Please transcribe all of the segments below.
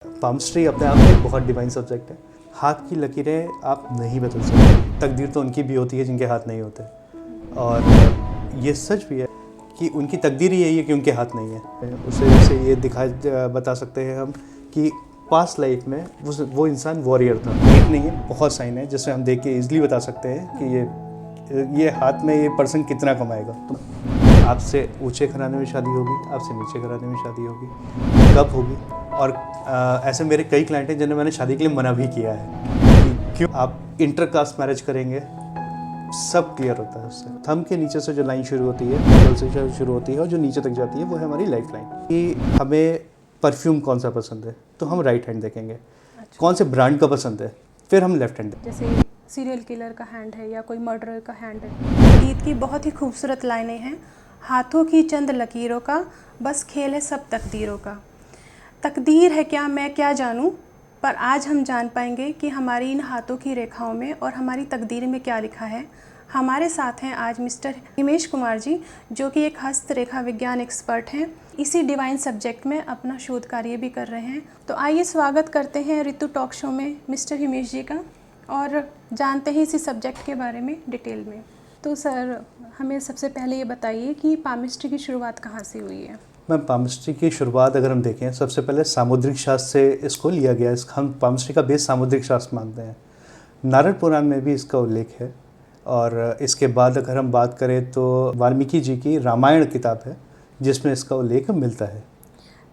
Palmistry अपने आप में एक बहुत डिवाइन सब्जेक्ट है। हाथ की लकीरें आप नहीं बदल सकते। तकदीर तो उनकी भी होती है जिनके हाथ नहीं होते, और ये सच भी है कि उनकी तकदीर ही यही है कि उनके हाथ नहीं है। उसे ये बता सकते हैं हम कि पास्ट लाइफ में वो इंसान वॉरियर था। एक नहीं है, बहुत साइन है जिससे हम देख के ईजिली बता सकते हैं कि ये हाथ में ये पर्सन कितना कमाएगा। तो आपसे ऊंचे घराने में शादी होगी, आपसे नीचे घराने में शादी होगी, कब होगी। और ऐसे मेरे कई क्लाइंट हैं जिन्हें मैंने शादी के लिए मना भी किया है कि क्यों आप इंटरकास्ट मैरिज करेंगे। सब क्लियर होता है उससे। थंब के नीचे से जो लाइन शुरू होती है, बगल से जो शुरू होती है और जो नीचे तक जाती है, वो है हमारी लाइफ लाइन। कि हमें परफ्यूम कौन सा पसंद है तो हम राइट हैंड देखेंगे। अच्छा। कौन से ब्रांड का पसंद है फिर हम लेफ्ट हैंड। जैसे सीरियल किलर का हैंड है या कोई मर्डरर का हैंड है। गीत की बहुत ही खूबसूरत लाइनें हैं। हाथों की चंद लकीरों का बस खेल है सब तकदीरों का। तकदीर है क्या मैं क्या जानूं, पर आज हम जान पाएंगे कि हमारी इन हाथों की रेखाओं में और हमारी तकदीर में क्या लिखा है। हमारे साथ हैं आज मिस्टर हिमेश कुमार जी, जो कि एक हस्तरेखा विज्ञान एक्सपर्ट हैं। इसी डिवाइन सब्जेक्ट में अपना शोध कार्य भी कर रहे हैं। तो आइए स्वागत करते हैं ऋतु टॉक शो में मिस्टर हिमेश जी का, और जानते हैं इसी सब्जेक्ट के बारे में डिटेल में। तो सर, हमें सबसे पहले ये बताइए कि पामिस्ट्री की शुरुआत कहाँ से हुई है। मैम, पामिस्ट्री की शुरुआत अगर हम देखें, सबसे पहले सामुद्रिक शास्त्र से इसको लिया गया। हम पामिस्ट्री का बेस सामुद्रिक शास्त्र मानते हैं। नारद पुराण में भी इसका उल्लेख है। और इसके बाद अगर हम बात करें तो वाल्मीकि जी की रामायण किताब है जिसमें इसका उल्लेख मिलता है।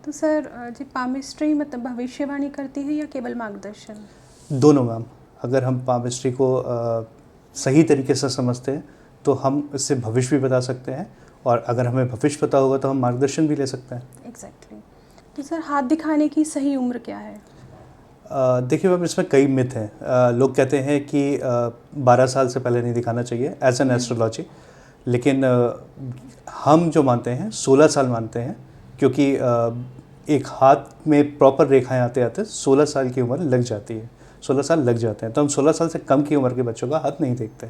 तो सर जी, पामिस्ट्री मतलब भविष्यवाणी करती है या केवल मार्गदर्शन? दोनों मैम। अगर हम पामिस्ट्री को सही तरीके से समझते हैं तो हम इससे भविष्य भी बता सकते हैं, और अगर हमें भविष्य पता होगा तो हम मार्गदर्शन भी ले सकते हैं। एग्जैक्टली। तो सर, हाथ दिखाने की सही उम्र क्या है? देखिए मैम, इसमें कई मिथ हैं। लोग कहते हैं कि 12 साल से पहले नहीं दिखाना चाहिए एज एन एस्ट्रोलॉजी, लेकिन हम जो मानते हैं 16 साल मानते हैं, क्योंकि एक हाथ में प्रॉपर रेखाएं आते आते 16 साल की उम्र लग जाती है। 16 साल लग जाते हैं, तो हम 16 साल से कम की उम्र के बच्चों का हाथ नहीं देखते।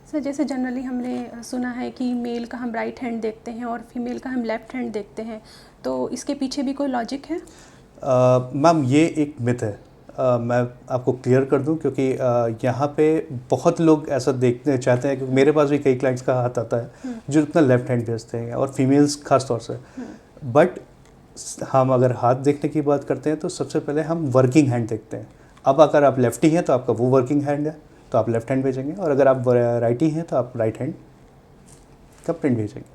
सर, जैसे जनरली हमने सुना है कि मेल का हम राइट हैंड देखते हैं और फीमेल का हम लेफ्ट हैंड देखते हैं, तो इसके पीछे भी कोई लॉजिक है? मैम, ये एक मिथ है। मैं आपको क्लियर कर दूं, क्योंकि यहाँ पे बहुत लोग ऐसा देखने चाहते हैं, क्योंकि मेरे पास भी कई क्लाइंट्स का हाथ आता है जो अपना लेफ्ट हैंड भेजते हैं, और फीमेल्स खास तौर से। बट हम अगर हाथ देखने की बात करते हैं तो सबसे पहले हम वर्किंग हैंड देखते हैं। अब अगर आप लेफ्टी हैं तो आपका वो वर्किंग हैंड है, तो आप लेफ्ट हैंड भेजेंगे, और अगर आप राइटी हैं तो आप राइट हैंड का प्रिंट भेजेंगे।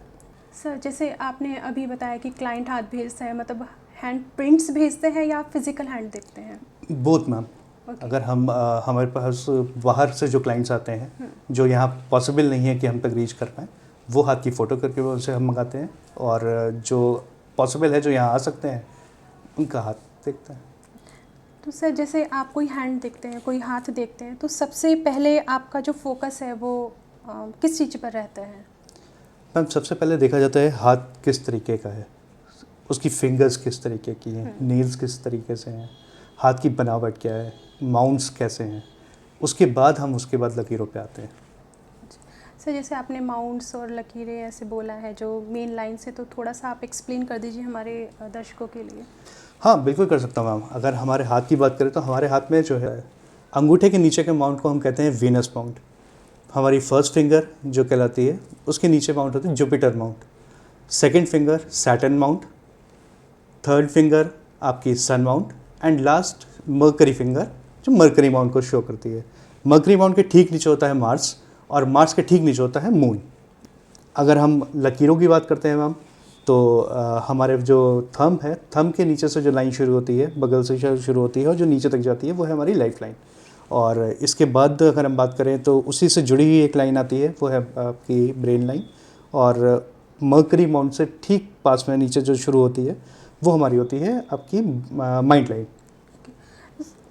सर, जैसे आपने अभी बताया कि क्लाइंट हाथ भेजता है, मतलब हैंड प्रिंट्स भेजते हैं या फिजिकल हैंड देखते हैं? Both ma'am. Okay. अगर हम हमारे पास बाहर से जो क्लाइंट्स आते हैं जो यहाँ पॉसिबल नहीं है कि हम तक रीच कर पाएँ, वो हाथ की फ़ोटो करके वो उनसे हम मंगाते हैं, और जो पॉसिबल है जो यहाँ आ सकते हैं उनका हाथ देखते हैं। तो सर, जैसे आप कोई हैंड देखते हैं, कोई हाथ देखते हैं, तो सबसे पहले आपका जो फोकस है वो किस चीज़ पर रहता है? मैम, सबसे पहले देखा जाता है हाथ किस तरीके का है, उसकी फिंगर्स किस तरीके की हैं, नेल्स किस तरीके से हैं, हाथ की बनावट क्या है, माउंट्स कैसे हैं। उसके बाद हम उसके बाद लकीरों पे आते हैं। सर, जैसे आपने माउंट्स और लकीरें ऐसे बोला है जो मेन लाइन से, तो थोड़ा सा आप एक्सप्लेन कर दीजिए हमारे दर्शकों के लिए। हाँ, बिल्कुल कर सकता हूँ मैम। अगर हमारे हाथ की बात करें तो हमारे हाथ में जो है अंगूठे के नीचे के माउंट को हम कहते हैं वीनस माउंट। हमारी फर्स्ट फिंगर जो कहलाती है उसके नीचे माउंट होती है Jupiter mount. Second finger Saturn mount. Third finger आपकी sun mount. And last mercury finger जो मर्करी माउंट को शो करती है। मर्करी माउंट के ठीक नीचे होता है मार्स, और मार्स के ठीक नीचे होता है मून। अगर हम लकीरों की बात करते हैं मैम, तो हमारे जो थंब है, थंब के नीचे से जो लाइन शुरू होती है, बगल से शुरू होती है और जो नीचे तक जाती है, वो है हमारी लाइफ लाइन। और इसके बाद अगर हम बात करें तो उसी से जुड़ी हुई एक लाइन आती है, वो है आपकी ब्रेन लाइन। और मर्करी माउंट से ठीक पास में नीचे जो शुरू होती है वो हमारी होती है आपकी माइंड लाइन।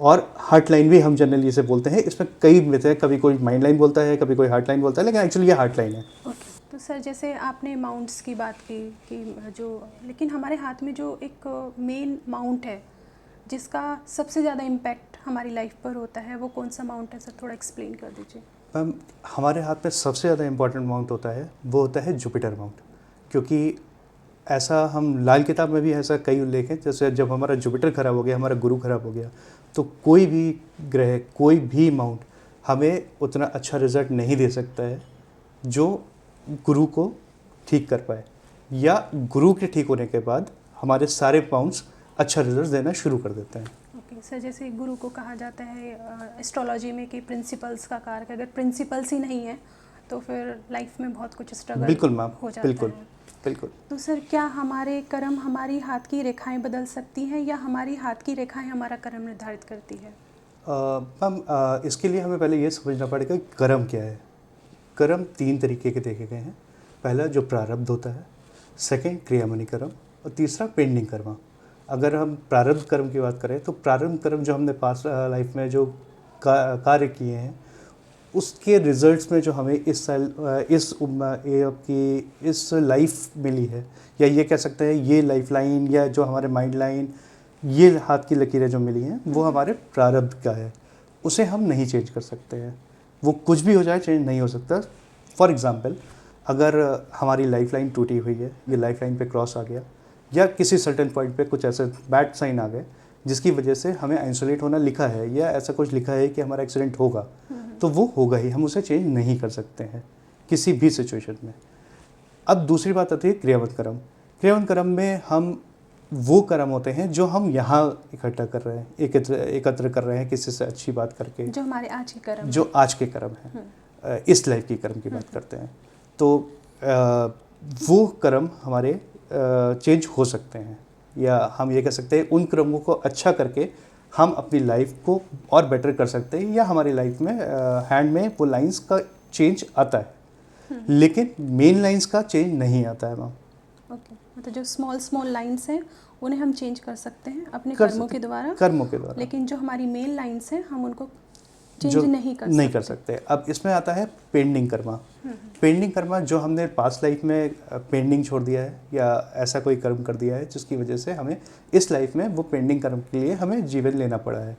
और हार्ट लाइन भी हम जनरली इसे बोलते हैं। इसमें कई मिथ है, कभी कोई माइंड लाइन बोलता है, कभी कोई हार्ट लाइन बोलता है, लेकिन एक्चुअली ये हार्ट लाइन है। ओके। तो सर, जैसे आपने माउंट्स की बात की कि जो, लेकिन हमारे हाथ में जो एक मेन माउंट है जिसका सबसे ज़्यादा इम्पैक्ट हमारी लाइफ पर होता है, वो कौन सा माउंट है सर? थोड़ा एक्सप्लेन कर दीजिए। मैम, हमारे हाथ में सबसे ज़्यादा इम्पॉर्टेंट माउंट होता है, वो होता है जुपिटर माउंट। क्योंकि ऐसा हम लाल किताब में भी ऐसा कई उल्लेख हैं, जैसे जब हमारा जुपिटर खराब हो गया, हमारा गुरु खराब हो गया, तो कोई भी ग्रह, कोई भी माउंट हमें उतना अच्छा रिजल्ट नहीं दे सकता है जो गुरु को ठीक कर पाए, या गुरु के ठीक होने के बाद हमारे सारे माउंट्स अच्छा रिजल्ट देना शुरू कर देते हैं। ओके सर, जैसे गुरु को कहा जाता है एस्ट्रोलॉजी में कि प्रिंसिपल्स का कारक, अगर प्रिंसिपल्स ही नहीं है तो फिर लाइफ में बहुत कुछ स्ट्रगल बिल्कुल मैम, हो जाता बिल्कुल है। बिल्कुल। तो सर, क्या हमारे कर्म हमारी हाथ की रेखाएं बदल सकती हैं, या हमारी हाथ की रेखाएं हमारा कर्म निर्धारित करती है? मैम इसके लिए हमें पहले ये समझना पड़ेगा कि कर्म क्या है। कर्म 3 तरीके के देखे गए हैं। पहला जो प्रारब्ध होता है, सेकंड क्रियामणि कर्म, और तीसरा पेंडिंग कर्म। अगर हम प्रारब्ध कर्म की बात करें तो प्रारब्ध कर्म जो हमने पास्ट लाइफ में जो कार्य किए हैं, उसके रिजल्ट्स में जो हमें इस साल इस लाइफ मिली है, या ये कह सकते हैं ये लाइफ लाइन, या जो हमारे माइंड लाइन, ये हाथ की लकीरें जो मिली हैं, वो हमारे प्रारब्ध का है। उसे हम नहीं चेंज कर सकते हैं, वो कुछ भी हो जाए चेंज नहीं हो सकता। फॉर एग्ज़ाम्पल, अगर हमारी लाइफ लाइन टूटी हुई है, ये लाइफ लाइन पे क्रॉस आ गया, या किसी सर्टेन पॉइंट पे कुछ ऐसे बैड साइन आ गए जिसकी वजह से हमें आइसोलेट होना लिखा है, या ऐसा कुछ लिखा है कि हमारा एक्सीडेंट होगा, तो वो होगा ही, हम उसे चेंज नहीं कर सकते हैं किसी भी सिचुएशन में। अब दूसरी बात आती है क्रियावत कर्म। क्रियावत कर्म में हम वो कर्म होते हैं जो हम यहाँ इकट्ठा कर रहे हैं, एकत्र कर रहे हैं किसी से अच्छी बात करके, जो हमारे आज के कर्म जो आज के कर्म हैं, इस लाइफ की कर्म की बात करते हैं। तो वो कर्म हमारे चेंज हो सकते हैं, या हम ये कह सकते हैं उन कर्मों को अच्छा करके हम अपनी लाइफ को और बेटर कर सकते हैं, या हमारी लाइफ में हैंड में वो लाइंस का चेंज आता है, लेकिन मेन लाइंस का चेंज नहीं आता है मैम। ओके, मतलब जो स्मॉल लाइंस हैं उन्हें हम चेंज कर सकते हैं अपने कर्मों के द्वारा, लेकिन जो हमारी मेन लाइंस हैं हम उनको चेंज नहीं कर सकते। अब इसमें आता है पेंडिंग कर्मा। पेंडिंग कर्मा जो हमने पास्ट लाइफ में पेंडिंग छोड़ दिया है, या ऐसा कोई कर्म कर दिया है जिसकी वजह से हमें इस लाइफ में वो पेंडिंग कर्म के लिए हमें जीवन लेना पड़ा है।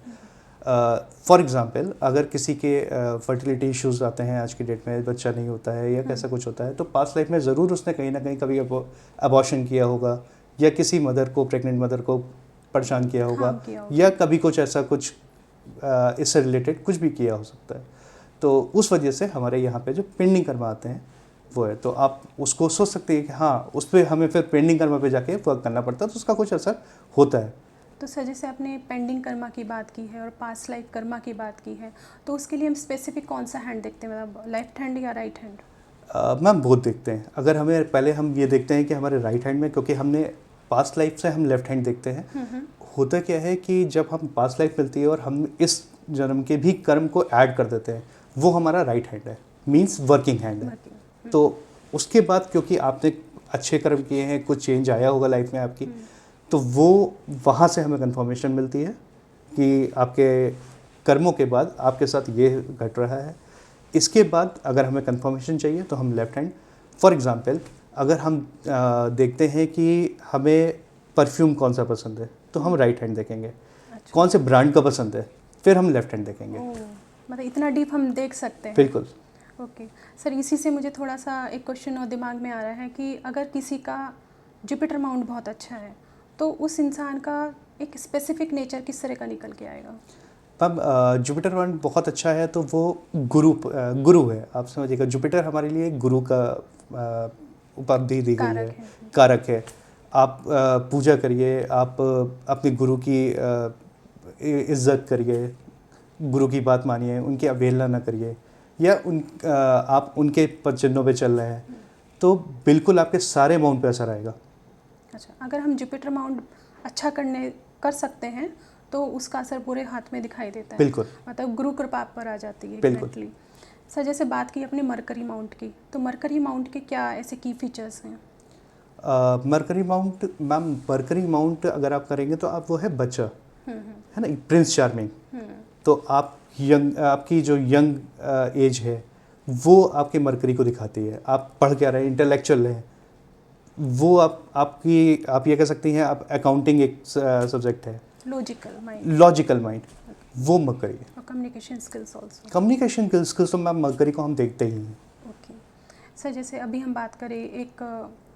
फॉर एग्ज़ाम्पल, अगर किसी के फर्टिलिटी इश्यूज़ आते हैं, आज की डेट में बच्चा नहीं होता है या कैसा कुछ होता है, तो पास्ट लाइफ में ज़रूर उसने कहीं ना कहीं कभी अबॉर्शन किया होगा, या किसी मदर को, प्रेग्नेंट मदर को परेशान किया होगा, या कभी कुछ ऐसा कुछ इससे रिलेटेड कुछ भी किया हो सकता है। तो उस वजह से हमारे यहाँ पे जो पेंडिंग कर्म आते हैं वो है, तो आप उसको सोच सकते हैं कि हाँ, उस पर हमें फिर पेंडिंग कर्म पे जाके वर्क करना पड़ता है, तो उसका कुछ असर होता है। तो सर, जैसे आपने पेंडिंग कर्मा की बात की है और पास्ट लाइफ कर्मा की बात की है, तो उसके लिए हम स्पेसिफिक कौन सा हैंड देखते हैं, मतलब लेफ्ट हैंड या राइट हैंड? मैम बहुत देखते हैं। अगर हमें पहले हम ये देखते हैं कि हमारे राइट हैंड में, क्योंकि हमने पास्ट लाइफ से हम लेफ्ट हैंड देखते हैं। होता क्या है कि जब हम पास्ट लाइफ मिलती है और हम इस जन्म के भी कर्म को ऐड कर देते हैं, वो हमारा राइट हैंड है, मींस वर्किंग हैंड है। तो उसके बाद क्योंकि आपने अच्छे कर्म किए हैं, कुछ चेंज आया होगा लाइफ में आपकी, तो वो वहाँ से हमें कंफर्मेशन मिलती है कि आपके कर्मों के बाद आपके साथ ये घट रहा है। इसके बाद अगर हमें कंफर्मेशन चाहिए तो हम लेफ्ट हैंड, फॉर एग्ज़ाम्पल, अगर हम देखते हैं कि हमें परफ्यूम कौन सा पसंद है, तो हम राइट हैंड देखेंगे। अच्छा। कौन से ब्रांड का पसंद है, फिर हम लेफ्ट हैंड देखेंगे। मतलब इतना डीप हम देख सकते हैं? बिल्कुल। ओके सर, इसी से मुझे थोड़ा सा एक क्वेश्चन और दिमाग में आ रहा है कि अगर किसी का जुपिटर माउंट बहुत अच्छा है, तो उस इंसान का एक स्पेसिफिक नेचर किस तरह का निकल के आएगा? अब जुपिटर माउंट बहुत अच्छा है तो वो गुरु है, आप समझिएगा। जुपिटर हमारे लिए गुरु का उपाधि दी गई है, कारक है। आप पूजा करिए, आप अपने गुरु की इज्जत करिए, गुरु की बात मानिए, उनकी अवहेलना ना करिए, या आप उनके पद चिन्हों पे चल रहे हैं, तो बिल्कुल आपके सारे माउंट पे असर आएगा। अच्छा, अगर हम जुपिटर माउंट अच्छा कर सकते हैं तो उसका असर पूरे हाथ में दिखाई देता है। बिल्कुल, मतलब गुरु कृपा पर आ जाती है। बिल्कुल। सर, जैसे बात की अपने मरकरी माउंट की, तो मरकरी माउंट के क्या ऐसे की फीचर्स हैं? Mercury mount, ma'am mercury mount अगर आप करेंगे तो आप वो है बच्चा, है ना, प्रिंस चार्मिंग। तो आप आपकी जो यंग एज है वो आपके मरकरी को दिखाती है। आप पढ़ क्या रहे हैं, इंटेलेक्चुअल हैं, वो आप ये कह सकती हैं, आप अकाउंटिंग एक सब्जेक्ट है, लॉजिकल माइंड, वो मरकरी है। और communication skills also. Communication skills तो मैम मरकरी को हम देखते ही हैं। ओके सर, जैसे अभी हम बात करें एक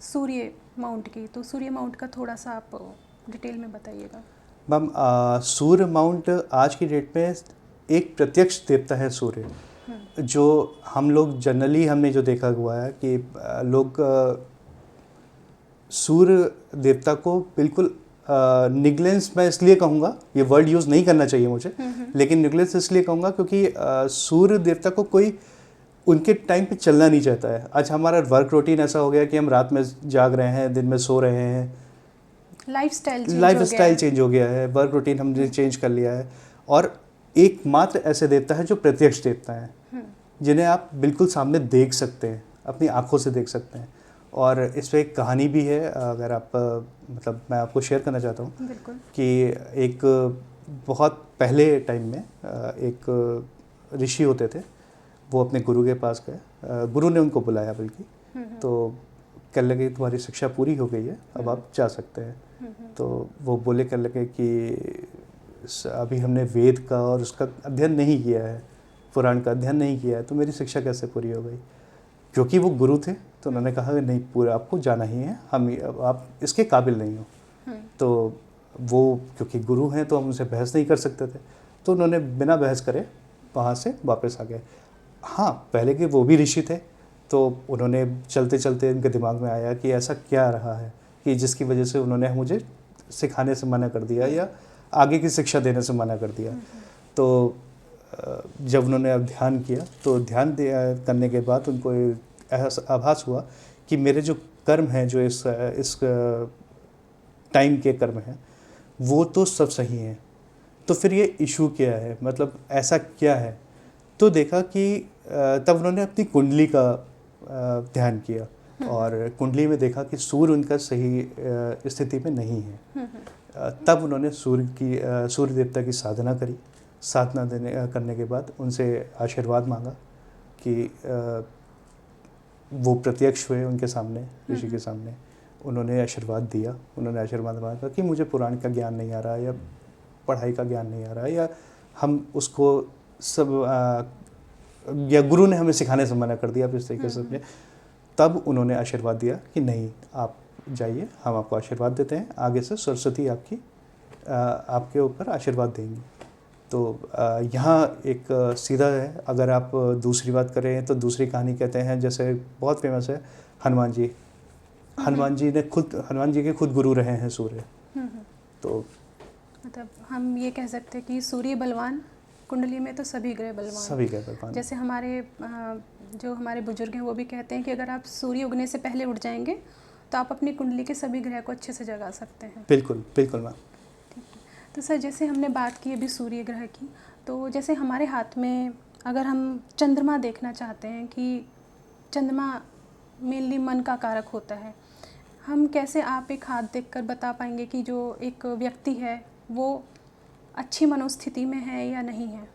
सूर्य माउंट की, तो सूर्य माउंट का थोड़ा सा आप डिटेल में बताइएगा। मैम सूर्य माउंट आज की डेट में एक प्रत्यक्ष देवता है सूर्य, जो हम लोग जनरली हमने जो देखा हुआ है कि लोग सूर्य देवता को बिल्कुल निगलेंस, मैं इसलिए कहूँगा, ये वर्ड यूज़ नहीं करना चाहिए मुझे, लेकिन निगलेंस इसलिए कहूँगा क्योंकि सूर्य देवता को कोई उनके टाइम पे चलना नहीं चाहता है। आज हमारा वर्क रूटीन ऐसा हो गया कि हम रात में जाग रहे हैं, दिन में सो रहे हैं, लाइफ स्टाइल चेंज हो गया है, वर्क रूटीन हमने चेंज कर लिया है। और एकमात्र ऐसे देवता है जो प्रत्यक्ष देवता हैं, जिन्हें आप बिल्कुल सामने देख सकते हैं, अपनी आंखों से देख सकते हैं। और इस पर एक कहानी भी है, अगर आप मतलब मैं आपको शेयर करना चाहता हूँ कि एक बहुत पहले टाइम में एक ऋषि होते थे, वो अपने गुरु के पास गए, गुरु ने उनको बुलाया बल्कि, तो कहने लगे तुम्हारी शिक्षा पूरी हो गई है, अब आप जा सकते हैं। तो वो बोले, कहने लगे कि अभी हमने वेद का और उसका अध्ययन नहीं किया है, पुराण का अध्ययन नहीं किया है, तो मेरी शिक्षा कैसे पूरी हो गई। क्योंकि वो गुरु थे तो उन्होंने कहा कि नहीं, पूरा आपको जाना ही है, आप इसके काबिल नहीं हो। तो वो क्योंकि गुरु हैं तो हम उनसे बहस नहीं कर सकते थे, तो उन्होंने बिना बहस करे वहाँ से वापस आ गए। हाँ, पहले के वो भी ऋषि थे, तो उन्होंने चलते चलते उनके दिमाग में आया कि ऐसा क्या रहा है कि जिसकी वजह से उन्होंने मुझे सिखाने से मना कर दिया या आगे की शिक्षा देने से मना कर दिया। तो जब उन्होंने अब ध्यान किया, तो ध्यान करने के बाद उनको ऐसा आभास हुआ कि मेरे जो कर्म हैं, जो इस टाइम के कर्म हैं, वो तो सब सही हैं, तो फिर ये इशू क्या है, मतलब ऐसा क्या है। तो देखा कि तब उन्होंने अपनी कुंडली का ध्यान किया और कुंडली में देखा कि सूर्य उनका सही स्थिति में नहीं है। तब उन्होंने सूर्य देवता की साधना करी। साधना करने के बाद उनसे आशीर्वाद मांगा कि वो प्रत्यक्ष हुए उनके सामने, ऋषि के सामने। उन्होंने आशीर्वाद दिया, उन्होंने आशीर्वाद मांगा कि मुझे पुराण का ज्ञान नहीं आ रहा, या पढ़ाई का ज्ञान नहीं आ रहा, या हम उसको सब या गुरु ने हमें सिखाने से मना कर दिया, आप इस तरीके से। तब उन्होंने आशीर्वाद दिया कि नहीं, आप जाइए, हम आपको आशीर्वाद देते हैं, आगे से सरस्वती आपके ऊपर आशीर्वाद देंगी। तो यहाँ एक सीधा है। अगर आप दूसरी बात करें तो दूसरी कहानी कहते हैं, जैसे बहुत फेमस है हनुमान जी। हनुमान जी के खुद गुरु रहे हैं सूर्य। तो मतलब हम ये कह सकते हैं कि सूर्य बलवान, कुंडली में तो सभी ग्रह बलवान। जैसे जो हमारे बुजुर्ग हैं वो भी कहते हैं कि अगर आप सूर्य उगने से पहले उठ जाएंगे तो आप अपनी कुंडली के सभी ग्रह को अच्छे से जगा सकते हैं। बिल्कुल बिल्कुल मैम। तो सर, जैसे हमने बात की अभी सूर्य ग्रह की, तो जैसे हमारे हाथ में अगर हम चंद्रमा देखना चाहते हैं कि चंद्रमा मेनली मन का कारक होता है, हम कैसे आप एक हाथ देखकर बता पाएंगे कि जो एक व्यक्ति है वो अच्छी मनोस्थिति में है या नहीं है?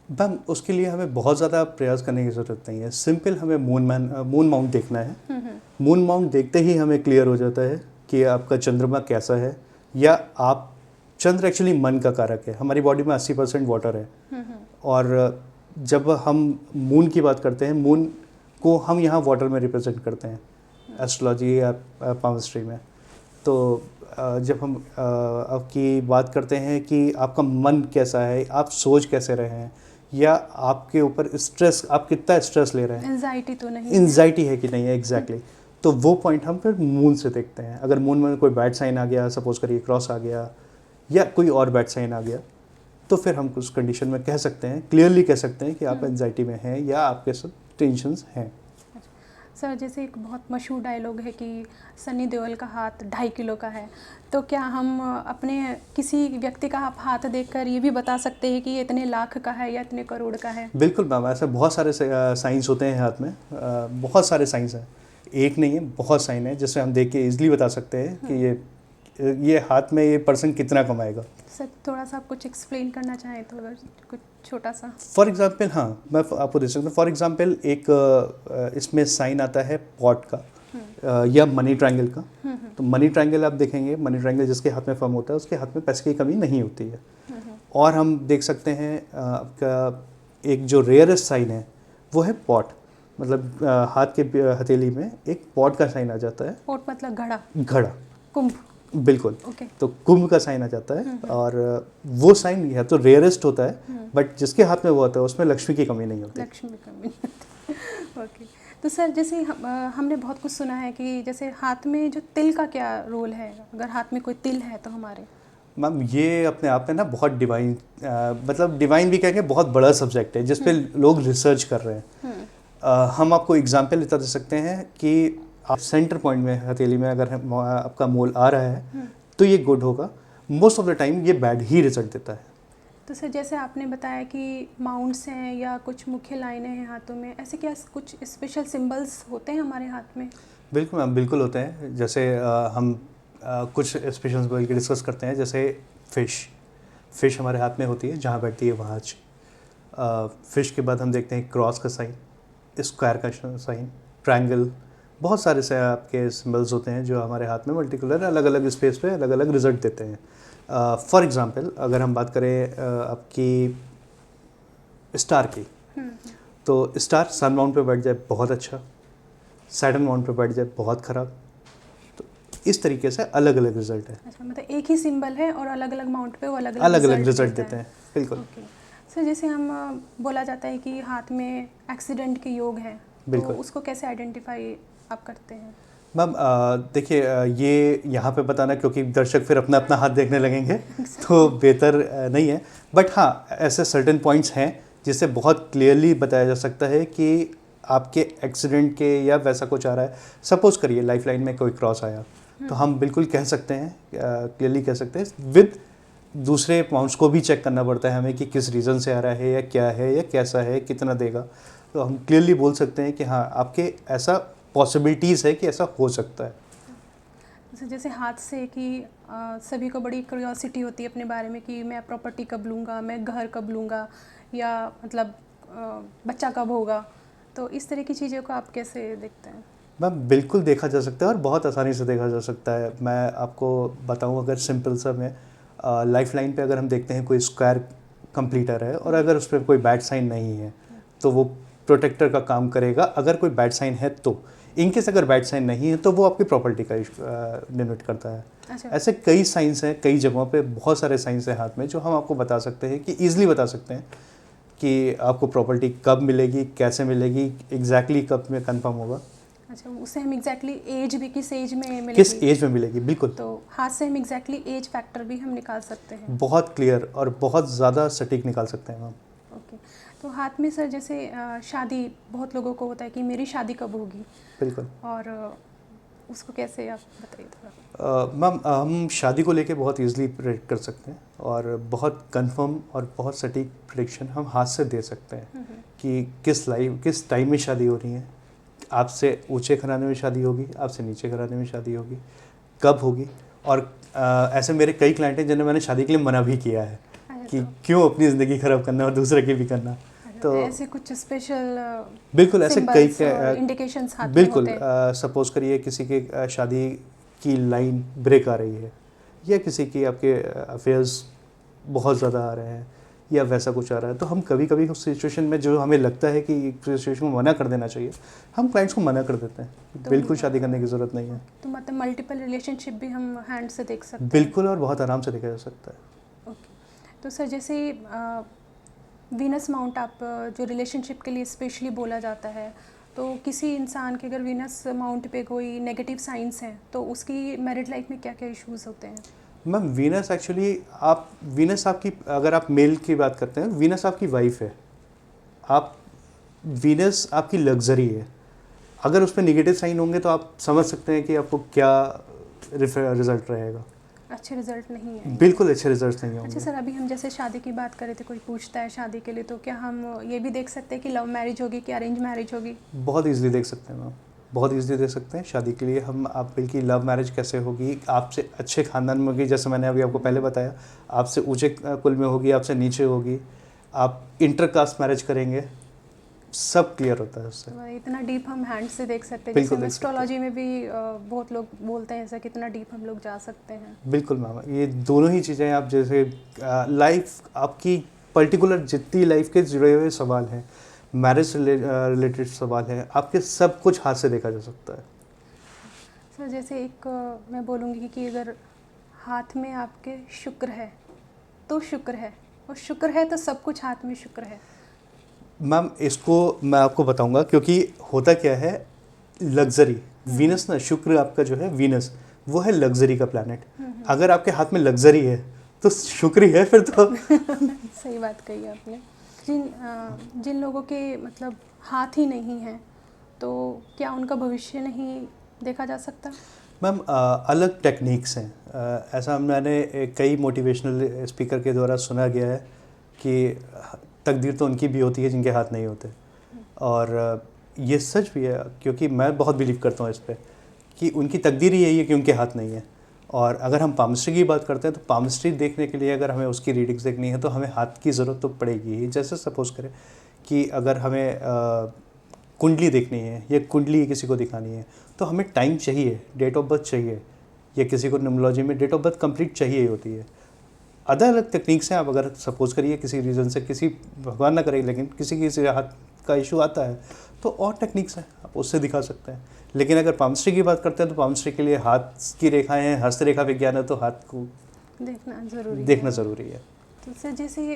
मैम, उसके लिए हमें बहुत ज़्यादा प्रयास करने की ज़रूरत नहीं है। सिंपल हमें मून माउंट देखना है। मून माउंट देखते ही हमें क्लियर हो जाता है कि आपका चंद्रमा कैसा है, या आप चंद्र एक्चुअली मन का कारक है। हमारी बॉडी में 80% वाटर है, और जब हम मून की बात करते हैं, मून को हम यहाँ वाटर में रिप्रेजेंट करते हैं एस्ट्रोलॉजी या पामस्ट्री में। तो जब हम आपकी बात करते हैं कि आपका मन कैसा है, आप सोच कैसे रहे हैं, या आपके ऊपर स्ट्रेस, आप कितना स्ट्रेस ले रहे हैं, एंजाइटी है कि नहीं है, एग्जैक्टली। तो वो पॉइंट हम फिर मून से देखते हैं। अगर मून में कोई बैड साइन आ गया, सपोज करिए क्रॉस आ गया या कोई और बैड साइन आ गया, तो फिर हम उस कंडीशन में कह सकते हैं, क्लियरली कह सकते हैं कि आप एंजाइटी में हैं या आपके साथ टेंशन्स हैं। सर, जैसे एक बहुत मशहूर डायलॉग है कि सनी देओल का हाथ 2.5 किलो का है, तो क्या हम अपने किसी व्यक्ति का हाथ देखकर ये भी बता सकते हैं कि ये इतने लाख का है या इतने करोड़ का है? बिल्कुल मैम, ऐसे बहुत सारे साइंस होते हैं हाथ में, बहुत सारे साइंस हैं, एक नहीं है, बहुत साइन है, जिससे हम देख के ईजिली बता सकते हैं कि ये हाथ में ये पर्सन कितना कमाएगा। सर, थोड़ा सा आप कुछ एक्सप्लेन करना चाहें तो, अगर कुछ छोटा सा। फॉर एग्जांपल, हाँ, मैं आपको दे सकता हूँ। फॉर एग्जांपल, एक इसमें साइन आता है पॉट का या मनी ट्रायंगल का। तो मनी ट्रायंगल आप देखेंगे, मनी ट्रायंगल जिसके हाथ में फॉर्म होता है, उसके हाथ में पैसे की कमी नहीं होती है। और हम देख सकते हैं आपका एक जो रेयरेस्ट साइन है वो है पॉट। मतलब हाथ के हथेली में एक पॉट का साइन आ जाता है। पॉट मतलब घड़ा, घड़ा, कुंभ। बिल्कुल। ओके। तो कुंभ का साइन आ जाता है और वो साइन है तो रेयरेस्ट होता है, बट जिसके हाथ में वो होता है उसमें लक्ष्मी की कमी नहीं होती। लक्ष्मी की कमी नहीं होती। ओके। तो सर जैसे हमने बहुत कुछ सुना है कि जैसे हाथ में जो तिल का क्या रोल है, अगर हाथ में कोई तिल है तो हमारे। मैम ये अपने आप में ना बहुत डिवाइन, मतलब डिवाइन भी कहेंगे, बहुत बड़ा सब्जेक्ट है जिस पे लोग रिसर्च कर रहे हैं। हम आपको एग्जांपल लेता दे सकते हैं कि आप सेंटर पॉइंट में हथेली में अगर आपका मोल आ रहा है तो ये गुड होगा। मोस्ट ऑफ द टाइम ये बैड ही रिजल्ट देता है। तो सर जैसे आपने बताया कि माउंट्स हैं या कुछ मुख्य लाइनें हैं हाथों में, ऐसे क्या कुछ स्पेशल सिंबल्स होते हैं हमारे हाथ में? बिल्कुल मैम, बिल्कुल होते हैं। जैसे हम कुछ स्पेशल सिंबल की डिस्कस करते हैं। जैसे फिश हमारे हाथ में होती है, जहाँ बैठती है वहाँ फिश के बाद हम देखते हैं क्रॉस का साइन, स्क्वायर का साइन, ट्रायंगल, बहुत सारे से आपके सिंबल्स होते हैं जो हमारे हाथ में मल्टीकुलर अलग अलग स्पेस पे अलग अलग रिजल्ट देते हैं। फॉर एग्जांपल अगर हम बात करें आपकी स्टार की, तो स्टार सन माउंट पे बैठ जाए बहुत अच्छा, सैटर्न माउंट पे बैठ जाए बहुत ख़राब। तो इस तरीके से अलग अलग रिजल्ट है। अच्छा, मतलब एक ही सिंबल है और अलग अलग माउंट पे वो अलग अलग अलग रिजल्ट देते हैं। बिल्कुल। ओके सर, जैसे हम बोला जाता है कि हाथ में एक्सीडेंट के योग हैं, तो उसको कैसे आइडेंटिफाई आप करते हैं? मैम देखिए, ये यहाँ पे बताना क्योंकि दर्शक फिर अपना अपना हाथ देखने लगेंगे तो बेहतर नहीं है। बट हाँ, ऐसे सर्टेन पॉइंट्स हैं जिससे बहुत क्लियरली बताया जा सकता है कि आपके एक्सीडेंट के या वैसा कुछ आ रहा है। सपोज करिए लाइफ लाइन में कोई क्रॉस आया तो हम बिल्कुल कह सकते हैं, क्लियरली कह सकते हैं। विद दूसरे पॉइंट्स को भी चेक करना पड़ता है हमें कि किस रीज़न से आ रहा है या क्या है या कैसा है, कितना देगा। तो हम क्लियरली बोल सकते हैं कि हाँ, आपके ऐसा पॉसिबिलिटीज़ है कि ऐसा हो सकता है। जैसे हाथ से कि सभी को बड़ी क्यूरियोसिटी होती है अपने बारे में कि मैं प्रॉपर्टी कब लूँगा, मैं घर कब लूँगा, या मतलब बच्चा कब होगा, तो इस तरह की चीज़ों को आप कैसे देखते हैं? मैम बिल्कुल देखा जा सकता है और बहुत आसानी से देखा जा सकता है। मैं आपको बताऊं, अगर सिंपल सा मैं लाइफ लाइन पे अगर हम देखते हैं कोई स्क्वायर कंप्लीटर है और अगर उस पर कोई बैड साइन नहीं है तो वो प्रोटेक्टर का काम करेगा। अगर कोई बैड साइन है तो, इनकेस अगर बैड साइन नहीं है तो वो आपकी प्रॉपर्टी का डिनोट करता है। अच्छा। ऐसे कई साइंस हैं, कई जगहों पे बहुत सारे साइंस हैं हाथ में जो हम आपको बता सकते हैं कि ईजिली बता सकते हैं कि आपको प्रॉपर्टी कब मिलेगी, कैसे मिलेगी, एग्जैक्टली कब में कंफर्म होगा। अच्छा, उससे हम एग्जैक्टली एज भी किस एज में मिलेगी, किस एज में मिलेगी, बिल्कुल। तो हाथ से हम एग्जैक्टली एज फैक्टर भी हम निकाल सकते हैं। बहुत क्लियर और बहुत ज़्यादा सटीक निकाल सकते हैं हम। ओके। तो हाथ में सर जैसे शादी, बहुत लोगों को होता है कि मेरी शादी कब होगी, बिल्कुल। और उसको कैसे आप बताइए थोड़ा। मैम हम शादी को लेके बहुत इजीली प्रेडिक्ट कर सकते हैं और बहुत कंफर्म और बहुत सटीक प्रेडिक्शन हम हाथ से दे सकते हैं कि किस टाइम में शादी हो रही है। आपसे ऊंचे घराने में शादी होगी, आपसे नीचे घराने में शादी होगी, कब होगी। और ऐसे मेरे कई क्लाइंट हैं जिन्हें मैंने शादी के लिए मना भी किया है कि क्यों अपनी ज़िंदगी ख़राब करना और दूसरे की भी करना। तो ऐसे कुछ स्पेशल बिल्कुल ऐसे कई इंडिकेशंस हाथ में बिल्कुल होते हैं। सपोज करिए किसी के शादी की लाइन ब्रेक आ रही है या किसी की आपके अफेयर्स बहुत ज़्यादा आ रहे हैं या वैसा कुछ आ रहा है, तो हम कभी कभी उस सिचुएशन में जो हमें लगता है कि सिचुएशन को मना कर देना चाहिए, हम क्लाइंट्स को मना कर देते हैं। तो बिल्कुल शादी करने की ज़रूरत नहीं है। तो मतलब मल्टीपल रिलेशनशिप भी हम हैंड से देख सकते हैं? बिल्कुल, और बहुत आराम से देखा जा सकता है। ओके। तो सर जैसे वीनस माउंट आप जो रिलेशनशिप के लिए स्पेशली बोला जाता है, तो किसी इंसान के अगर वीनस माउंट पे कोई नेगेटिव साइंस हैं तो उसकी मैरिड लाइफ में क्या क्या इश्यूज़ होते हैं? मैम वीनस एक्चुअली वीनस आपकी, अगर आप मेल की बात करते हैं, वीनस आपकी वाइफ है। वीनस आपकी लग्जरी है। अगर उस पर निगेटिव साइन होंगे तो आप समझ सकते हैं कि आपको क्या रिजल्ट रहेगा। अच्छे रिजल्ट नहीं है? बिल्कुल अच्छे रिजल्ट नहीं होंगे। अच्छा सर, अभी हम जैसे शादी की बात करें थे, कोई पूछता है शादी के लिए, तो क्या हम ये भी देख सकते हैं कि लव मैरिज होगी कि अरेंज मैरिज होगी? बहुत ईजिली देख सकते हैं मैम, बहुत ईजिली देख सकते हैं। शादी के लिए हम आप बिल्कुल लव मैरिज कैसे होगी, आपसे अच्छे ख़ानदान में होगी, जैसे मैंने अभी आपको पहले बताया, आपसे ऊंचे कुल में होगी, आपसे नीचे होगी, आप इंटरकास्ट मैरिज करेंगे, सब क्लियर होता है उससे। तो इतना डीप हम हैंड से देख सकते हैं? बिल्कुल जैसे एस्ट्रोलॉजी में भी बहुत लोग बोलते हैं ऐसा, कितना डीप हम लोग जा सकते हैं? बिल्कुल मैम, ये दोनों ही चीज़ें आप जैसे लाइफ आपकी पर्टिकुलर जितनी लाइफ के जुड़े हुए सवाल हैं, मैरिज रिलेटेड सवाल है, आपके सब कुछ हाथ से देखा जा सकता है। सर जैसे एक मैं बोलूँगी कि अगर हाथ में आपके शुक्र है तो शुक्र है, और शुक्र है तो सब कुछ हाथ में शुक्र है। मैम इसको मैं आपको बताऊंगा, क्योंकि होता क्या है, लग्जरी वीनस ना, शुक्र आपका जो है वीनस वो है लग्जरी का प्लैनेट। अगर आपके हाथ में लग्जरी है तो शुक्र ही है फिर तो। सही बात कही आपने। जिन लोगों के मतलब हाथ ही नहीं हैं तो क्या उनका भविष्य नहीं देखा जा सकता? मैम अलग टेक्निक्स हैं। ऐसा मैंने कई मोटिवेशनल स्पीकर के द्वारा सुना गया है कि तकदीर तो उनकी भी होती है जिनके हाथ नहीं होते। और ये सच भी है, क्योंकि मैं बहुत बिलीव करता हूँ इस पे कि उनकी तकदीर ही यही है कि उनके हाथ नहीं है। और अगर हम पामस्ट्री की बात करते हैं तो पामस्ट्री देखने के लिए अगर हमें उसकी रीडिंग्स देखनी है तो हमें हाथ की ज़रूरत तो पड़ेगी ही। जैसे सपोज करें कि अगर हमें कुंडली देखनी है या कुंडली किसी को दिखानी है तो हमें टाइम चाहिए, डेट ऑफ बर्थ चाहिए, या किसी को न्यूमरोलॉजी में डेट ऑफ बर्थ कंप्लीट चाहिए ही होती है। अलग अलग टेक्निक्स हैं। आप अगर सपोज करिए किसी रीज़न से, किसी भगवान ना करे लेकिन किसी हाथ का इशू आता है तो और टेक्निक्स हैं, आप उससे दिखा सकते हैं। लेकिन अगर पामस्ट्री की बात करते हैं तो पामस्ट्री के लिए हाथ की रेखाएं हैं, हस्तरेखा विज्ञान है, तो हाथ को देखना ज़रूरी है। तो सर जैसे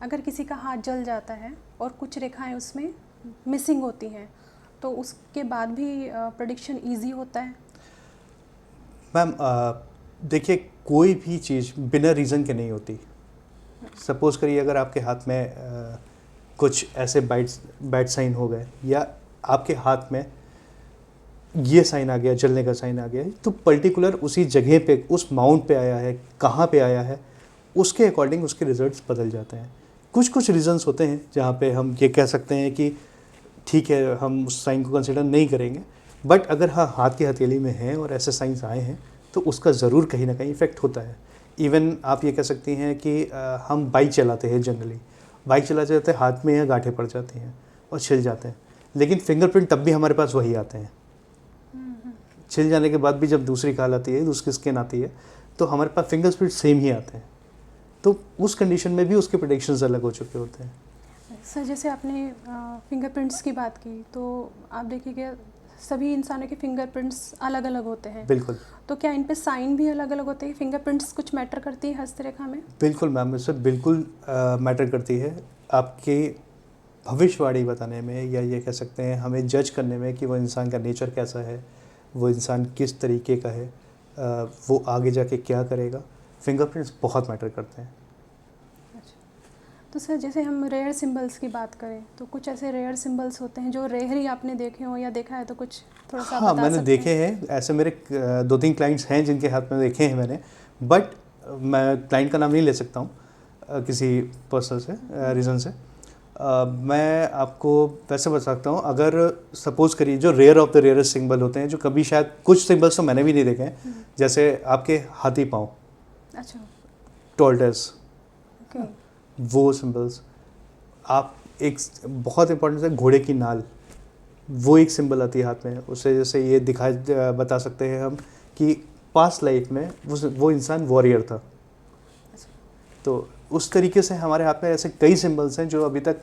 अगर किसी का हाथ जल जाता है और कुछ रेखाएं उसमें मिसिंग होती हैं तो उसके बाद भी प्रेडिक्शन इजी होता है? मैम देखिए, कोई भी चीज़ बिना रीज़न के नहीं होती। सपोज करिए अगर आपके हाथ में कुछ ऐसे बैड साइन हो गए, या आपके हाथ में ये साइन आ गया, जलने का साइन आ गया, तो पर्टिकुलर उसी जगह पे, उस माउंट पे आया है, कहाँ पे आया है, उसके अकॉर्डिंग उसके रिजल्ट्स बदल जाते हैं। कुछ रीजंस होते हैं जहाँ पे हम ये कह सकते हैं कि ठीक है, हम उस साइन को कंसिडर नहीं करेंगे, बट अगर हाँ हाथ की हथेली में है और ऐसे साइंस आए हैं तो उसका ज़रूर कहीं ना कहीं इफेक्ट होता है। इवन आप ये कह सकती हैं कि हम बाइक चलाते हैं, जनरली बाइक चलाते जाते हाथ में या गांठें पड़ जाती हैं और छिल जाते हैं, लेकिन फिंगरप्रिंट तब भी हमारे पास वही आते हैं। छिल जाने के बाद भी जब दूसरी खाल आती है, दूसरी स्किन आती है, तो हमारे पास फिंगरप्रिंट सेम ही आते हैं। तो उस कंडीशन में भी उसके प्रेडिक्शंस अलग हो चुके होते हैं। सर जैसे आपने फिंगरप्रिंट्स की बात की, तो आप देखिएगा सभी इंसानों के फिंगरप्रिंट्स अलग अलग होते हैं। बिल्कुल। तो क्या इन पे साइन भी अलग अलग होते हैं? फिंगरप्रिंट्स कुछ मैटर करती है हस्तरेखा में? बिल्कुल मैम, इससे बिल्कुल मैटर करती है आपकी भविष्यवाणी बताने में, या ये कह सकते हैं हमें जज करने में कि वो इंसान का नेचर कैसा है, वो इंसान किस तरीके का है, वो आगे जाके क्या करेगा। फिंगरप्रिंट्स बहुत मैटर करते हैं। तो सर जैसे हम रेयर सिंबल्स की बात करें तो कुछ ऐसे रेयर सिंबल्स होते हैं जो रेयर ही आपने देखे हो या देखा है, तो कुछ थोड़ा सा हाँ, बता मैंने सकते देखे हैं ऐसे। मेरे 2-3 क्लाइंट्स हैं जिनके हाथ में देखे हैं मैंने, बट मैं क्लाइंट का नाम नहीं ले सकता हूँ किसी पर्सन से रीज़न से। मैं आपको वैसे बता सकता हूँ, अगर सपोज करिए जो rare of the rarest symbol होते हैं, जो कभी शायद कुछ सिंबल्स तो मैंने भी नहीं देखे हैं, जैसे आपके हाथी पाँव, अच्छा, टॉर्टोइस, ओके, वो सिंबल्स। आप एक बहुत इंपॉर्टेंट है घोड़े की नाल, वो एक सिंबल आती है हाथ में, उससे जैसे ये बता सकते हैं हम कि पास्ट लाइफ में वो इंसान वॉरियर था। तो उस तरीके से हमारे हाथ में ऐसे कई सिंबल्स हैं जो अभी तक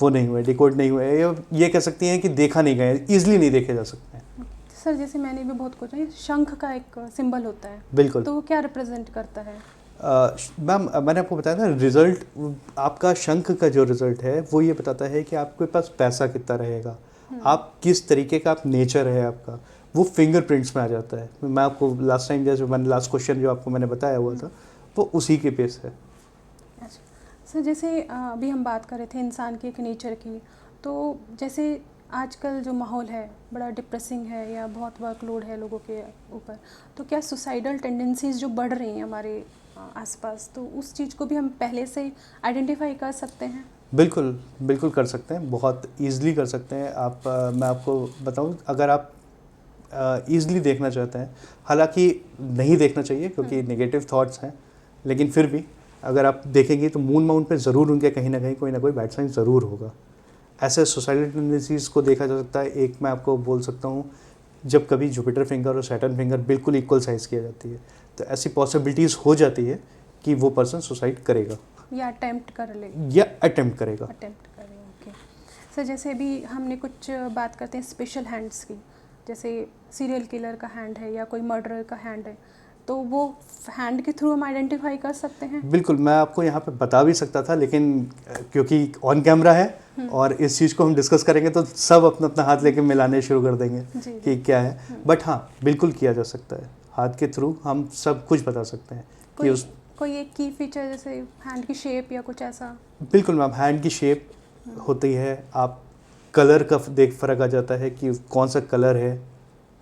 वो नहीं हुए, डिकोड नहीं हुए, या ये कह सकती हैं कि देखा नहीं गया, ईजिली नहीं देखे जा सकते हैं। सर जैसे मैंने भी बहुत कुछ, शंख का एक सिंबल होता है, बिल्कुल। तो वो क्या रिप्रेजेंट करता है? मैम मैंने आपको बताया ना, रिज़ल्ट आपका शंख का जो रिज़ल्ट है वो ये बताता है कि आपके पास पैसा कितना रहेगा, आप किस तरीके का आप नेचर है आपका, वो फिंगरप्रिंट्स में आ जाता है। मैं आपको लास्ट टाइम जैसे मैंने लास्ट क्वेश्चन जो आपको मैंने बताया हुआ था वो उसी के बेस है। अच्छा सर, जैसे अभी हम बात कर रहे थे इंसान की एक नेचर की, तो जैसे आजकल जो माहौल है बड़ा डिप्रेसिंग है या बहुत वर्कलोड है लोगों के ऊपर, तो क्या सुसाइडल टेंडेंसीज जो बढ़ रही हैं हमारे आसपास, तो उस चीज़ को भी हम पहले से आइडेंटिफाई कर सकते हैं? बिल्कुल बिल्कुल कर सकते हैं, बहुत ईज़िली कर सकते हैं आप। मैं आपको बताऊं, अगर आप ईज़िली देखना चाहते हैं, हालांकि नहीं देखना चाहिए क्योंकि नेगेटिव थॉट्स हैं, लेकिन फिर भी अगर आप देखेंगे तो मून माउंट पे ज़रूर उनके कहीं ना कहीं कोई ना कोई बैड साइन ज़रूर होगा। ऐसे सुसाइडल टेंडेंसीज़ को देखा जा सकता है। एक मैं आपको बोल सकता हूँ, जब कभी जुपिटर फिंगर और सैटर्न फिंगर बिल्कुल इक्वल साइज़ किया जाती है तो ऐसी पॉसिबिलिटीज़ हो जाती है कि वो पर्सन सुसाइड करेगा या अटेम्प्ट कर लेगा, या अटेम्प्ट करेगा। सर जैसे भी हमने कुछ बात करते हैं स्पेशल हैंड्स की, जैसे सीरियल किलर का हैंड है या कोई मर्डरर का हैंड है, तो वो हैंड के थ्रू हम आइडेंटिफाई कर सकते हैं? बिल्कुल, मैं आपको यहाँ पे बता भी सकता था, लेकिन क्योंकि ऑन कैमरा है और इस चीज़ को हम डिस्कस करेंगे तो सब अपना अपना हाथ लेके मिलाने शुरू कर देंगे कि क्या है। बट हाँ, बिल्कुल किया जा सकता है, हाथ के थ्रू हम सब कुछ बता सकते हैं कि कोई एक की फीचर जैसे हैंड की शेप या कुछ ऐसा? बिल्कुल मैम, हैंड की शेप होती है, आप कलर का फ़र्क आ जाता है कि कौन सा कलर है,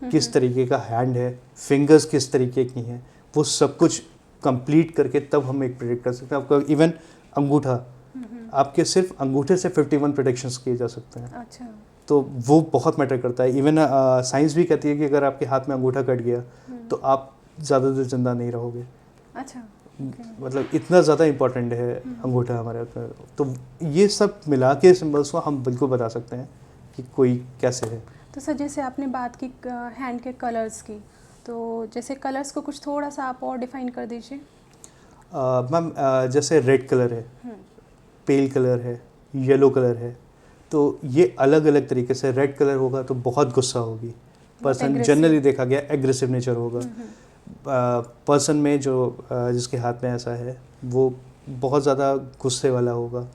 किस तरीके का हैंड है, फिंगर्स किस तरीके की हैं, वो सब कुछ कंप्लीट करके तब हम एक प्रेडिक्ट कर सकते हैं। आपका इवन अंगूठा, आपके सिर्फ अंगूठे से 51 प्रेडिक्शंस किए जा सकते हैं। अच्छा। तो वो बहुत मैटर करता है। इवन साइंस भी कहती है कि अगर आपके हाथ में अंगूठा कट गया तो आप ज़्यादा देर जिंदा नहीं रहोगे। अच्छा। मतलब इतना ज़्यादा इम्पोर्टेंट है अंगूठा हमारे हाथ में। तो ये सब मिला के सिम्बल्स को हम बिल्कुल बता सकते हैं कि कोई कैसे है। तो सर जैसे आपने बात की हैंड के कलर्स की, तो जैसे कलर्स को कुछ थोड़ा सा आप और डिफाइन कर दीजिए। मैम जैसे रेड कलर है, पेल कलर है, येलो कलर है, तो ये अलग अलग तरीके से। रेड कलर होगा तो बहुत गुस्सा होगी पर्सन, जनरली देखा गया एग्रेसिव नेचर होगा। पर्सन में जो जिसके हाथ में ऐसा है वो बहुत ज़्यादा गुस्से वाला होगा।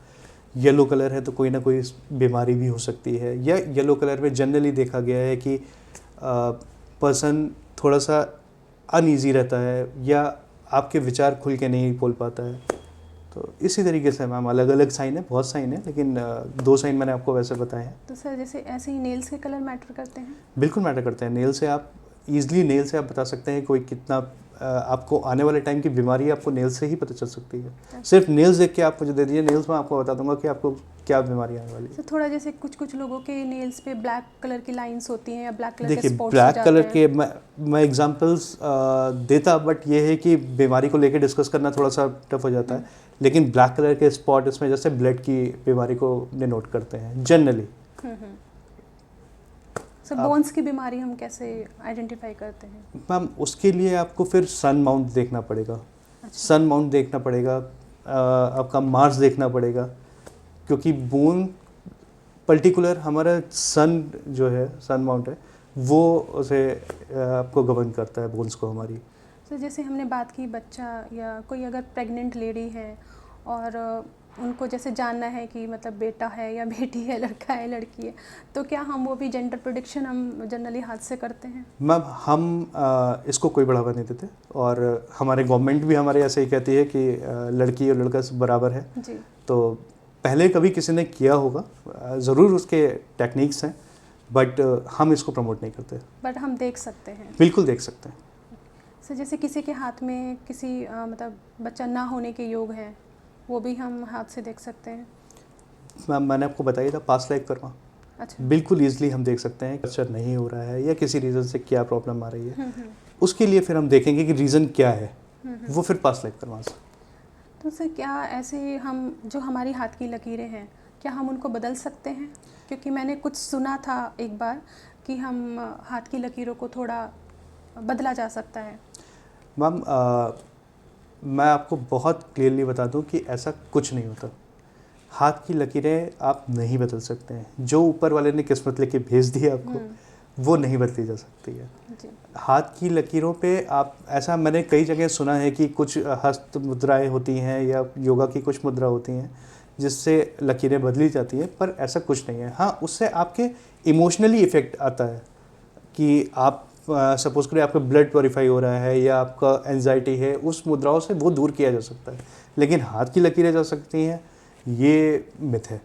येलो कलर है तो कोई ना कोई बीमारी भी हो सकती है, या येलो कलर में जनरली देखा गया है कि पर्सन थोड़ा सा अनईजी रहता है या आपके विचार खुल के नहीं बोल पाता है। तो इसी तरीके से मैम अलग अलग साइन है, बहुत साइन है, लेकिन 2 साइन मैंने आपको वैसे बताए हैं। तो सर जैसे ऐसे ही नेल्स के कलर मैटर करते हैं? बिल्कुल मैटर करते हैं। नेल से आप ईजिली नेल से आप बता सकते हैं कोई कितना आपको आने वाले टाइम की बीमारी आपको नेल से ही पता चल सकती है। सिर्फ नेल्स देख के आप मुझे दे दीजिए, नेल्स में आपको बता दूंगा कि आपको क्या बीमारी आने वाली है। तो थोड़ा जैसे कुछ लोगों के नेल्स पे ब्लैक कलर की लाइंस होती हैं या ब्लैक कलर देखिए, के स्पॉट्स ब्लैक कलर के मैं एग्जांपल्स देता, बट ये है कि बीमारी को लेकर डिस्कस करना थोड़ा सा टफ हो जाता है। लेकिन ब्लैक कलर के स्पॉट इसमें जैसे ब्लड की बीमारी को डिनोट करते हैं जनरली। सर बोन्स की बीमारी हम कैसे आइडेंटिफाई करते हैं? मैम उसके लिए आपको फिर सन माउंट देखना पड़ेगा। अच्छा। सन माउंट देखना पड़ेगा, आपका मार्स देखना पड़ेगा, क्योंकि बोन पर्टिकुलर हमारा सन जो है, सन माउंट है, वो उसे आपको गवर्न करता है बोन्स को हमारी। सर जैसे हमने बात की बच्चा या कोई अगर प्रेग्नेंट लेडी है और उनको जैसे जानना है कि मतलब बेटा है या बेटी है, लड़का है लड़की है, तो क्या हम वो भी जेंडर प्रेडिक्शन हम जनरली हाथ से करते हैं? मैम हम इसको कोई बढ़ावा नहीं देते, और हमारे गवर्नमेंट भी हमारे ऐसे ही कहती है कि लड़की और लड़का बराबर है जी। तो पहले कभी किसी ने किया होगा, ज़रूर उसके टेक्निक्स हैं, बट हम इसको प्रमोट नहीं करते। बट हम देख सकते हैं? बिल्कुल देख सकते हैं। सर जैसे किसी के हाथ में किसी मतलब बच्चा ना होने के योग है, वो भी हम हाथ से देख सकते हैं? मैम मैंने आपको बताया था पास्ट लाइफ कर्मा। अच्छा। बिल्कुल ईजिली हम देख सकते हैं बच्चा नहीं हो रहा है या किसी रीज़न से क्या प्रॉब्लम आ रही है। उसके लिए फिर हम देखेंगे कि रीज़न क्या है, वो फिर पास्ट लाइफ कर्मा से। तो सर क्या ऐसे हम जो हमारी हाथ की लकीरें हैं, क्या हम उनको बदल सकते हैं? क्योंकि मैंने कुछ सुना था एक बार कि हम हाथ की लकीरों को थोड़ा बदला जा सकता है। मैम मैं आपको बहुत क्लियरली बता दूं कि ऐसा कुछ नहीं होता। हाथ की लकीरें आप नहीं बदल सकते हैं। जो ऊपर वाले ने किस्मत लेके भेज दी है आपको, वो नहीं बदली जा सकती है। जी। हाथ की लकीरों पे आप, ऐसा मैंने कई जगह सुना है कि कुछ हस्त मुद्राएं होती हैं या योगा की कुछ मुद्रा होती हैं जिससे लकीरें बदली जाती हैं, पर ऐसा कुछ नहीं है। हाँ, उससे आपके इमोशनली इफ़ेक्ट आता है कि आप सपोज करें आपका ब्लड प्योरीफाई हो रहा है या आपका एंजाइटी है, उस मुद्राओं से वो दूर किया जा सकता है, लेकिन हाथ की लकीरें जा सकती हैं, ये मिथ है।